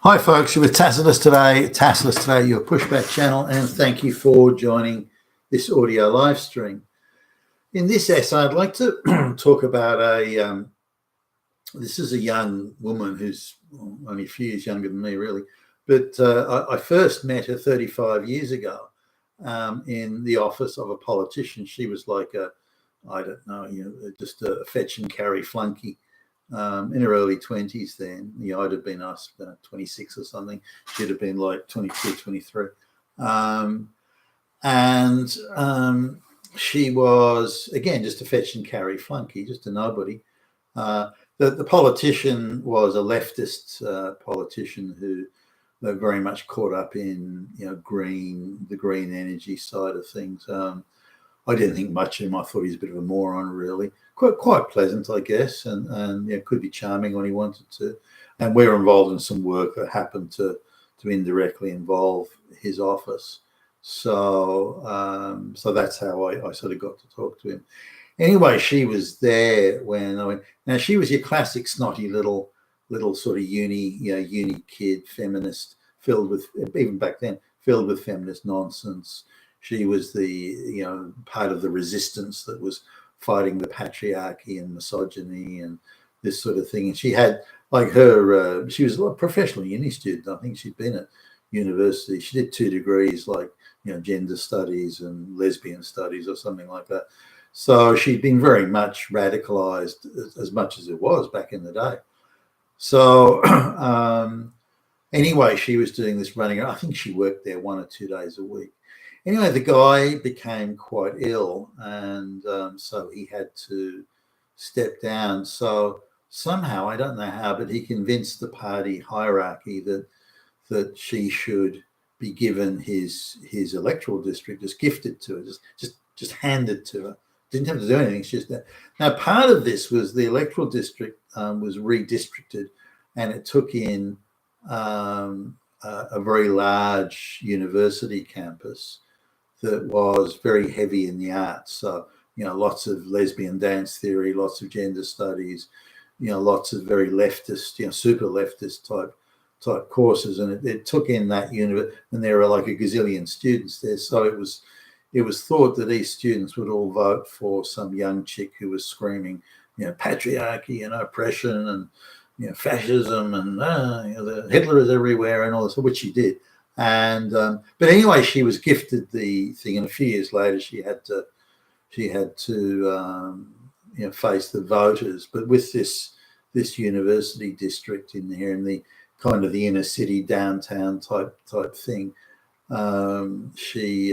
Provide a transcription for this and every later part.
Hi folks, you're with Tacitus today, your pushback channel, and thank you for joining this audio live stream. In this essay, I'd like to talk about this is a young woman who's only a few years younger than me, really, but I first met her 35 years ago in the office of a politician. She was like I don't know, just a fetch and carry flunky. In her early 20s then. I'd have been 26 or something. She'd have been like 22, 23. She was, again, just a fetch and carry flunky, just a nobody. The politician was a leftist politician who were very much caught up in, the green energy side of things. I didn't think much of him. I thought he was a bit of a moron, really. Quite pleasant, I guess, and could be charming when he wanted to. And we're involved in some work that happened to indirectly involve his office. So that's how I sort of got to talk to him. Anyway, she was there when I went. Now she was your classic snotty little sort of uni kid, feminist, filled with, even back then, filled with feminist nonsense. She was the, part of the resistance that was fighting the patriarchy and misogyny and this sort of thing. And she had, like her, she was a professional uni student. I think she'd been at university. She did 2 degrees, like, gender studies and lesbian studies or something like that. So she'd been very much radicalized as much as it was back in the day. So anyway, she was doing this running. I think she worked there 1 or 2 days a week. Anyway, the guy became quite ill, and so he had to step down. So somehow, I don't know how, but he convinced the party hierarchy that she should be given his electoral district, just gifted to her, just handed to her. Didn't have to do anything. It's just that. Now, part of this was the electoral district was redistricted, and it took in a very large university campus that was very heavy in the arts. So, lots of lesbian dance theory, lots of gender studies, lots of very leftist, super leftist type courses. And it took in that university, and there were like a gazillion students there. So it was thought that these students would all vote for some young chick who was screaming, patriarchy and oppression and, fascism and the Hitler is everywhere and all this, which she did. And but anyway, she was gifted the thing, and a few years later, she had to face the voters. But with this university district in there, in the kind of the inner city downtown type thing, she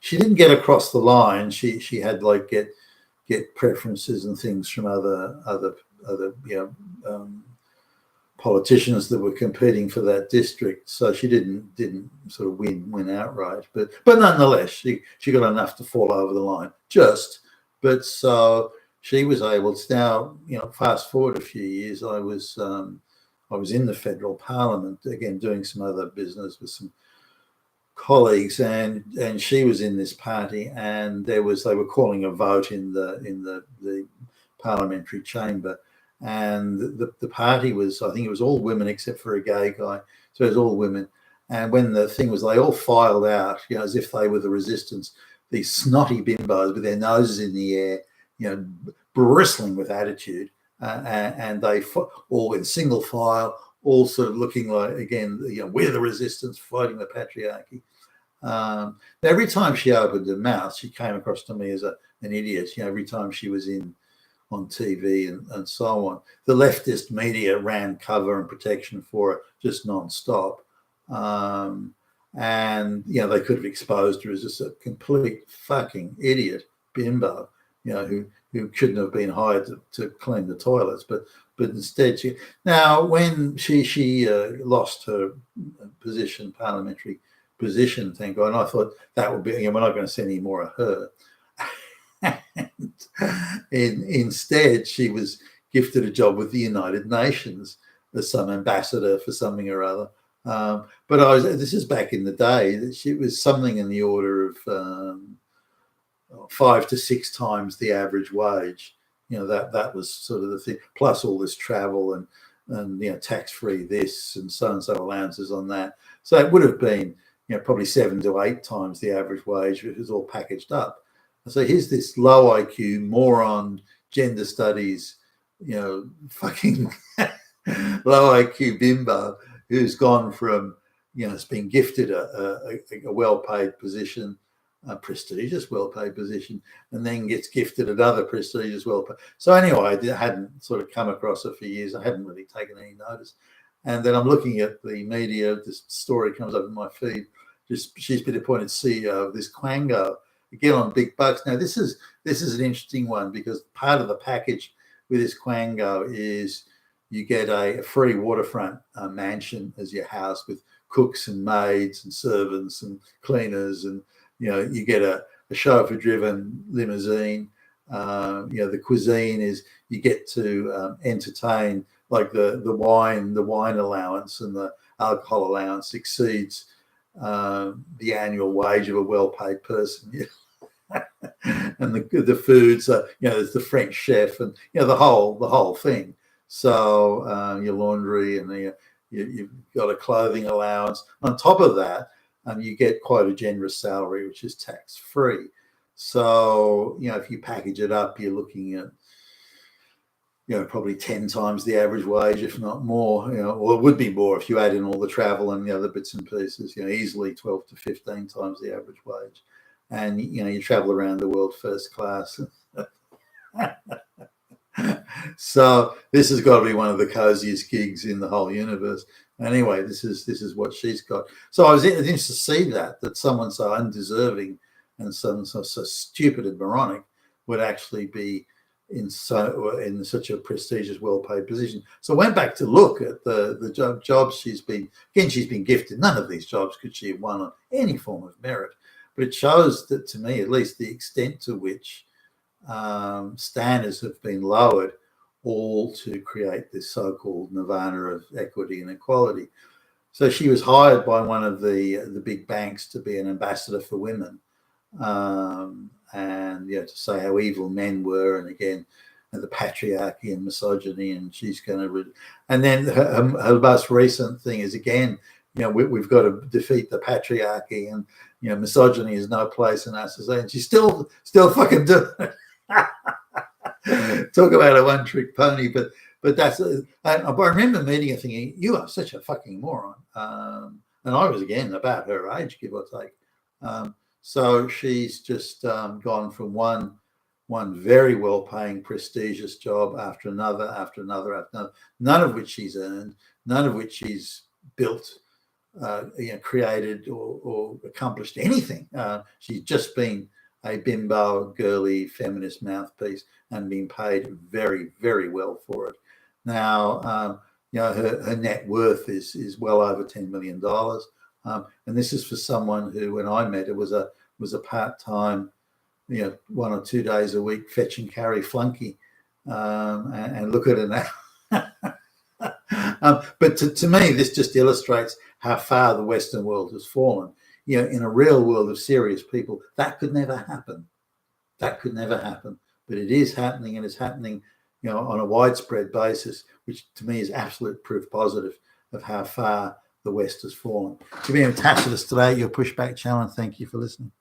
didn't get across the line. She had like get preferences and things from other politicians that were competing for that district, so she didn't sort of win outright, but nonetheless she got enough to fall over the line. But so she was able to. Now, fast forward a few years, I was in the federal parliament again, doing some other business with some colleagues, and she was in this party, and they were calling a vote in the parliamentary chamber. And the party was, I think it was all women except for a gay guy. So it was all women. And when the thing was, they all filed out, as if they were the resistance, these snotty bimbos with their noses in the air, bristling with attitude. And they all in single file, all sort of looking like, again, we're the resistance fighting the patriarchy. Every time she opened her mouth, she came across to me as an idiot. Every time she was on TV and so on. The leftist media ran cover and protection for her just nonstop. And, they could have exposed her as just a complete fucking idiot bimbo, who shouldn't have been hired to clean the toilets. But instead, when she lost her position, parliamentary position, thank God, and I thought that would be, we're not going to see any more of her. And instead, she was gifted a job with the United Nations as some ambassador for something or other. But this is back in the day, that she was something in the order of 5 to 6 times the average wage. That was sort of the thing, plus all this travel and tax-free this and so allowances on that. So it would have been probably 7 to 8 times the average wage if it was all packaged up. So here's this low IQ moron gender studies, fucking low IQ bimbo who's gone from it's been gifted a well-paid position, a prestigious well-paid position, and then gets gifted another prestigious well-paid. So anyway, I hadn't sort of come across her for years. I hadn't really taken any notice. And then I'm looking at the media. This story comes up in my feed. She's been appointed CEO of this quango, again on big bucks. Now this is an interesting one because part of the package with this quango is you get a free waterfront mansion as your house with cooks and maids and servants and cleaners, and you get a chauffeur-driven limousine. The cuisine is you get to entertain, like the wine allowance and the alcohol allowance exceeds the annual wage of a well-paid person. And the foods, there's the French chef and the whole thing. So your laundry and you've got a clothing allowance. On top of that, you get quite a generous salary, which is tax-free. So if you package it up, you're looking at probably 10 times the average wage, if not more. Or it would be more if you add in all the travel and the other bits and pieces. Easily 12 to 15 times the average wage. And you travel around the world first class. So this has got to be one of the coziest gigs in the whole universe. Anyway, this is what she's got. So I was interested to see that someone so undeserving and so stupid and moronic would actually be in such a prestigious, well-paid position. So I went back to look at the jobs she's been gifted. None of these jobs could she have won on any form of merit. But it shows that, to me, at least, the extent to which standards have been lowered, all to create this so-called nirvana of equity and equality. So she was hired by one of the big banks to be an ambassador for women, and to say how evil men were, and again the patriarchy and misogyny, and she's going to. And then her most recent thing is again, we've got to defeat the patriarchy, and misogyny is no place in our society. And she's still fucking doing it. Talk about a one-trick pony, but that's. I remember meeting her thinking, "You are such a fucking moron," and I was again about her age, give or take. So she's just gone from one very well-paying, prestigious job after another, none of which she's earned, none of which she's built, created or accomplished anything. She's just been a bimbo, girly, feminist mouthpiece and being paid very, very well for it. Now, her net worth is well over $10 million. And this is for someone who, when I met her, was a part-time, 1 or 2 days a week fetch and carry flunky. And look at her now. But to me, this just illustrates how far the Western world has fallen. In a real world of serious people, that could never happen. That could never happen. But it is happening, and it's happening, on a widespread basis, which to me is absolute proof positive of how far the West has fallen. To be able to attach to us today, your Pushback Channel, and thank you for listening.